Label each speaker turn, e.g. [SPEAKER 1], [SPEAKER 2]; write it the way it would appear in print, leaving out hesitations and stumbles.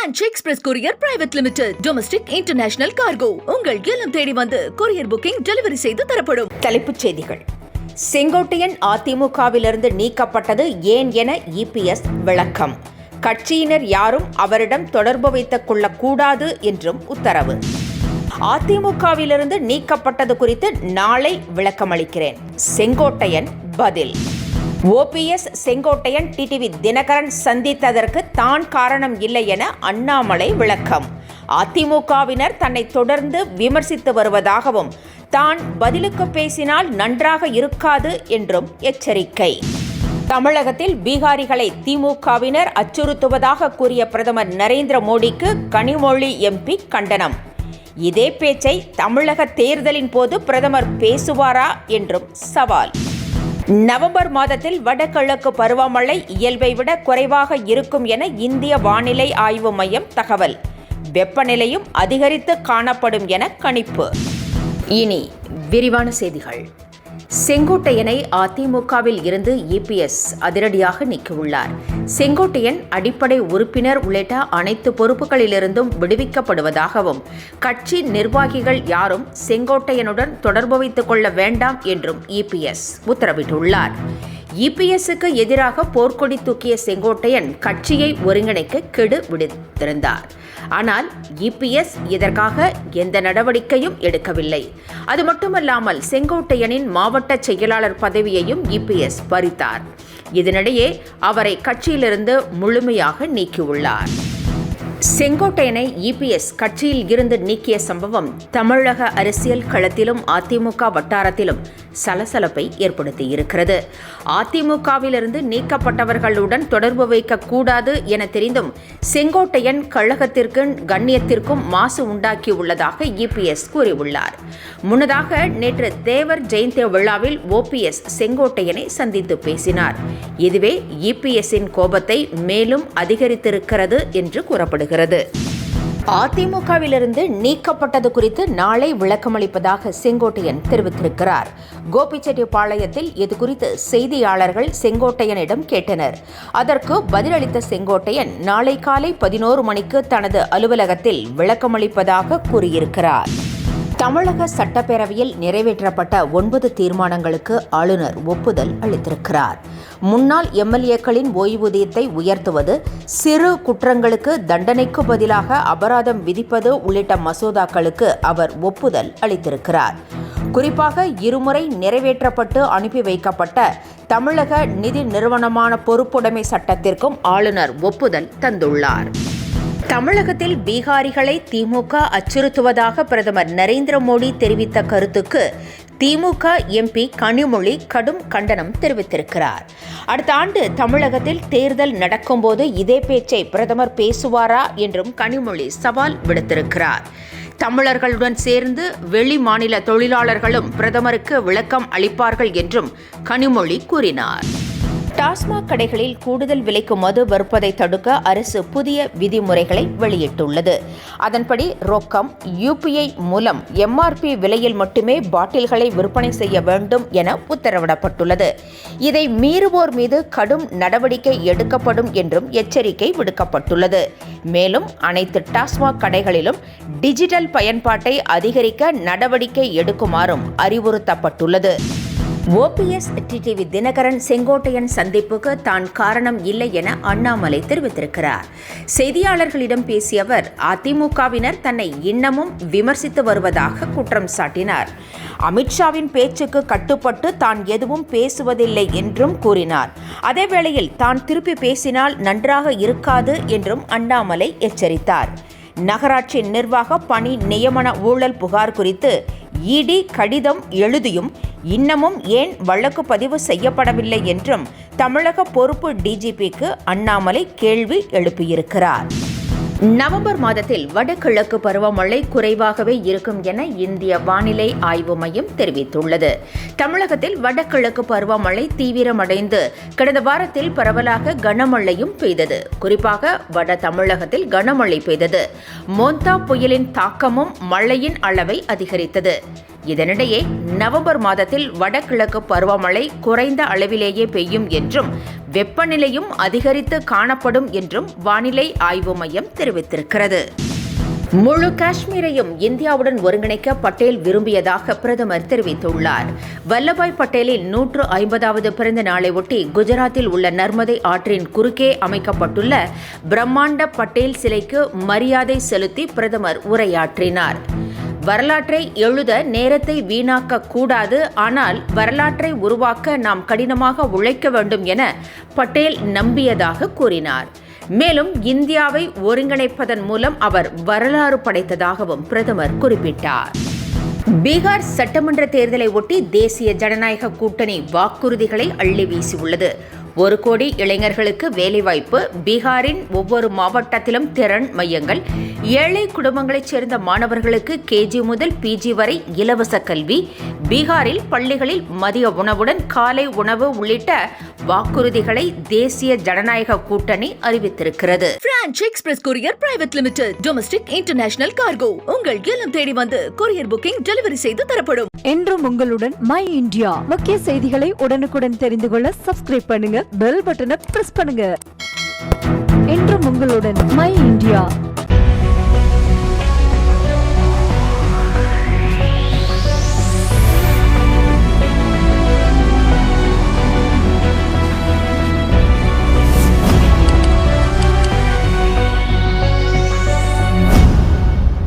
[SPEAKER 1] Ranch Express Courier Private Limited. Domestic International Cargo. உங்கள் இல்லம் தேடி வந்து கொரியர் புக்கிங் டெலிவரி செய்து தரப்படும்.
[SPEAKER 2] தலைப்புச் செய்திகள். செங்கோட்டையன் அதிமுகவிலிருந்து நீக்கப்பட்டது ஏன் என இபிஎஸ் விளக்கம். கட்சியினர் யாரும் அவரிடம் தொடர்பு வைத்துக் கொள்ளக்கூடாது என்றும் உத்தரவு. அதிமுகவிலிருந்து நீக்கப்பட்டது குறித்து நாளை விளக்கமளிக்கிறேன். செங்கோட்டையன் பதில். ஓபிஎஸ் செங்கோட்டையன் டிடிவி தினகரன் சந்தித்ததற்கு தான் காரணம் இல்லை என அண்ணாமலை விளக்கம். அதிமுகவினர் தன்னை தொடர்ந்து விமர்சித்து வருவதாகவும் தான் பதிலுக்கு பேசினால் நன்றாக இருக்காது என்றும் எச்சரிக்கை. தமிழகத்தில் பீகாரிகளை திமுகவினர் அச்சுறுத்துவதாக கூறிய பிரதமர் நரேந்திர மோடிக்கு கனிமொழி எம்பி கண்டனம். இதே பேச்சை தமிழக தேர்தலின் போது பிரதமர் பேசுவாரா என்றும் சவால். நவம்பர் மாதத்தில் வடகிழக்கு பருவமழை இயல்பை விட குறைவாக இருக்கும் என இந்திய வானிலை ஆய்வு மையம் தகவல். வெப்பநிலையும் அதிகரித்து காணப்படும் என கணிப்பு. இனி விரிவான செய்திகள். செங்கோட்டையனை அதிமுகவில் இருந்து இபிஎஸ் அதிரடியாக நீக்கியுள்ளார். செங்கோட்டையன் அடிப்படை உறுப்பினர் உள்ளிட்ட அனைத்து பொறுப்புகளிலிருந்தும் விடுவிக்கப்படுவதாகவும் கட்சி நிர்வாகிகள் யாரும் செங்கோட்டையனுடன் தொடர்பு வைத்துக் கொள்ள வேண்டாம் என்றும் இபிஎஸ் உத்தரவிட்டுள்ளார். இபிஎஸ்க்கு எதிராக போர்க்கொடி தூக்கிய செங்கோட்டையன் கட்சியை ஒருங்கிணைக்க கெடு விடுத்திருந்தார். ஆனால் இபிஎஸ் இதற்காக எந்த நடவடிக்கையும் எடுக்கவில்லை. அது மட்டுமல்லாமல் செங்கோட்டையனின் மாவட்ட செயலாளர் பதவியையும் இபிஎஸ் பறித்தார். இதனிடையே அவரை கட்சியிலிருந்து முழுமையாக நீக்கியுள்ளார். செங்கோட்டையனை இபிஎஸ் கட்சியில் இருந்து நீக்கிய சம்பவம் தமிழக அரசியல் களத்திலும் அதிமுக வட்டாரத்திலும் சலசலப்பை ஏற்படுத்தியிருக்கிறது. அதிமுகவிலிருந்து நீக்கப்பட்டவர்களுடன் தொடர்பு வைக்கக்கூடாது என தெரிந்தும் செங்கோட்டையன் கழகத்திற்கும் கண்ணியத்திற்கும் மாசு உண்டாக்கியுள்ளதாக இபிஎஸ் கூறியுள்ளார். முன்னதாக நேற்று தேவர் ஜெயந்தி விழாவில் ஓபிஎஸ் செங்கோட்டையனை சந்தித்து பேசினார். இதுவே இபிஎஸ்ஸின் கோபத்தை மேலும் அதிகரித்திருக்கிறது என்று கூறப்படுகிறது. அதிமுகவிலிருந்து நீக்கப்பட்டது குறித்து நாளை விளக்கமளிப்பதாக செங்கோட்டையன் தெரிவித்திருக்கிறார். கோபிச்செட்டிப்பாளையத்தில் இதுகுறித்து செய்தியாளர்கள் செங்கோட்டையனிடம் கேட்டனர். அதற்கு பதிலளித்த செங்கோட்டையன் நாளை காலை 11 மணிக்கு தனது அலுவலகத்தில் விளக்கமளிப்பதாக கூறியிருக்கிறார். தமிழக சட்டப்பேரவையில் நிறைவேற்றப்பட்ட 9 தீர்மானங்களுக்கு ஆளுநர் ஒப்புதல் அளித்திருக்கிறார். முன்னாள் எம்எல்ஏக்களின் ஓய்வூதியத்தை உயர்த்துவது, சிறு குற்றங்களுக்கு தண்டனைக்கு பதிலாக அபராதம் விதிப்பது உள்ளிட்ட மசோதாக்களுக்கு அவர் ஒப்புதல் அளித்திருக்கிறார். குறிப்பாக இருமுறை நிறைவேற்றப்பட்டு அனுப்பி வைக்கப்பட்ட தமிழக நிதி நிறுவனமான பொறுப்புடைமை சட்டத்திற்கும் ஆளுநர் ஒப்புதல் தந்துள்ளார். தமிழகத்தில் பீகாரிகளை திமுக அச்சுறுத்துவதாக பிரதமர் நரேந்திர மோடி தெரிவித்த கருத்துக்கு திமுக எம்பி கனிமொழி கடும் கண்டனம் தெரிவித்திருக்கிறார். அடுத்த ஆண்டு தமிழகத்தில் தேர்தல் நடக்கும்போது இதே பேச்சை பிரதமர் பேசுவாரா என்றும் கனிமொழி சவால் விடுத்திருக்கிறார். தமிழர்களுடன் சேர்ந்து வெளி மாநில தொழிலாளர்களும் பிரதமருக்கு விளக்கம் அளிப்பார்கள் என்றும் கனிமொழி கூறினார். டாஸ்மாக் கடைகளில் கூடுதல் விலைக்கு மது விற்பதை தடுக்க அரசு புதிய விதிமுறைகளை வெளியிட்டுள்ளது. அதன்படி ரொக்கம், யுபிஐ மூலம் எம்ஆர்பி விலையில் மட்டுமே பாட்டில்களை விற்பனை செய்ய வேண்டும் என உத்தரவிடப்பட்டுள்ளது. இதை மீறுவோர் மீது கடும் நடவடிக்கை எடுக்கப்படும் என்றும் எச்சரிக்கை விடுக்கப்பட்டுள்ளது. மேலும் அனைத்து டாஸ்மாக் கடைகளிலும் டிஜிட்டல் பயன்பாட்டை அதிகரிக்க நடவடிக்கை எடுக்குமாறும் அறிவுறுத்தப்பட்டுள்ளது. ஓபிஎஸ் டிடிவி தினகரன் செங்கோட்டையன் சந்திப்புக்கு தான் காரணம் இல்லை என அண்ணாமலை தெரிவித்திருக்கிறார். செய்தியாளர்களிடம் பேசிய அவர் அதிமுகவினர் தன்னை இன்னமும் விமர்சித்து வருவதாக குற்றம் சாட்டினார். அமித்ஷாவின் பேச்சுக்கு கட்டுப்பட்டு தான் எதுவும் பேசுவதில்லை என்றும் கூறினார். அதேவேளையில் தான் திருப்பி பேசினால் நன்றாக இருக்காது என்றும் அண்ணாமலை எச்சரித்தார். நகராட்சி நிர்வாக பணி நியமன ஊழல் புகார் குறித்து இடி கடிதம் எழுதியும் இன்னமும் ஏன் வழக்கு பதிவு செய்யப்படவில்லை என்றும் தமிழக பொறுப்பு டிஜிபிக்கு அண்ணாமலை கேள்வி எழுப்பியிருக்கிறார். நவம்பர் மாதத்தில் வடகிழக்கு பருவமழை குறைவாகவே இருக்கும் என இந்திய வானிலை ஆய்வு மையம் தெரிவித்துள்ளது. தமிழகத்தில் வடகிழக்கு பருவமழை தீவிரமடைந்து கடந்த வாரத்தில் பரவலாக கனமழையும் பெய்தது. குறிப்பாக வட தமிழகத்தில் கனமழை பெய்தது. மோந்தா புயலின் தாக்கமும் மழையின் அளவை அதிகரித்தது. இதனிடையே நவம்பர் மாதத்தில் வடகிழக்கு பருவமழை குறைந்த அளவிலேயே பெய்யும் என்றும் வெப்பநிலையும் அதிகரித்து காணப்படும் என்றும் வானிலை ஆய்வு மையம் தெரிவித்திருக்கிறது. முழு காஷ்மீரையும் இந்தியாவுடன் ஒருங்கிணைக்க பட்டேல் விரும்பியதாக பிரதமர் தெரிவித்துள்ளார். வல்லபாய் பட்டேலின் 150வது பிறந்த நாளை ஒட்டி குஜராத்தில் உள்ள நர்மதை ஆற்றின் குறுக்கே அமைக்கப்பட்டுள்ள பிரம்மாண்ட பட்டேல் சிலைக்கு மரியாதை செலுத்தி பிரதமர் உரையாற்றினார். வரலாற்றை எழுத நேரத்தை வீணாக்க கூடாது, ஆனால் வரலாற்றை உருவாக்க நாம் கடினமாக உழைக்க வேண்டும் என பட்டேல் நம்பியதாக கூறினார். மேலும் இந்தியாவை ஒருங்கிணைப்பதன் மூலம் அவர் வரலாறு படைத்ததாகவும் பிரதமர் குறிப்பிட்டார். பீகார் சட்டமன்ற தேர்தலை ஒட்டி தேசிய ஜனநாயக கூட்டணி வாக்குறுதிகளை அள்ளி வீசியுள்ளது. 1 கோடி இளைஞர்களுக்கு வேலைவாய்ப்பு, பீகாரின் ஒவ்வொரு மாவட்டத்திலும் திறன் மையங்கள், ஏழை குடும்பங்களைச் சேர்ந்த மாணவர்களுக்கு கேஜி முதல் பிஜி வரை இலவச கல்வி, பீகாரில் பள்ளிகளில் மதிய உணவுடன் காலை உணவு உள்ளிட்ட வாக்குறுதிகளை தேசிய ஜனநாயக கூட்டணி அறிவித்திருக்கிறது.
[SPEAKER 1] Branch express courier private limited domestic international cargo உங்கள் இல்லம் தேடி வந்து கொரியர் புக்கிங் டெலிவரி செய்து தரப்படும்.
[SPEAKER 3] என்றும் உங்களுடன் மை இந்தியா. முக்கிய செய்திகளை உடனுக்குடன் தெரிந்து கொள்ள சப்ஸ்கிரைப் பண்ணுங்க, பெல் பட்டனை பிரஸ் பண்ணுங்க. என்றும் உங்களுடன் மை இந்தியா.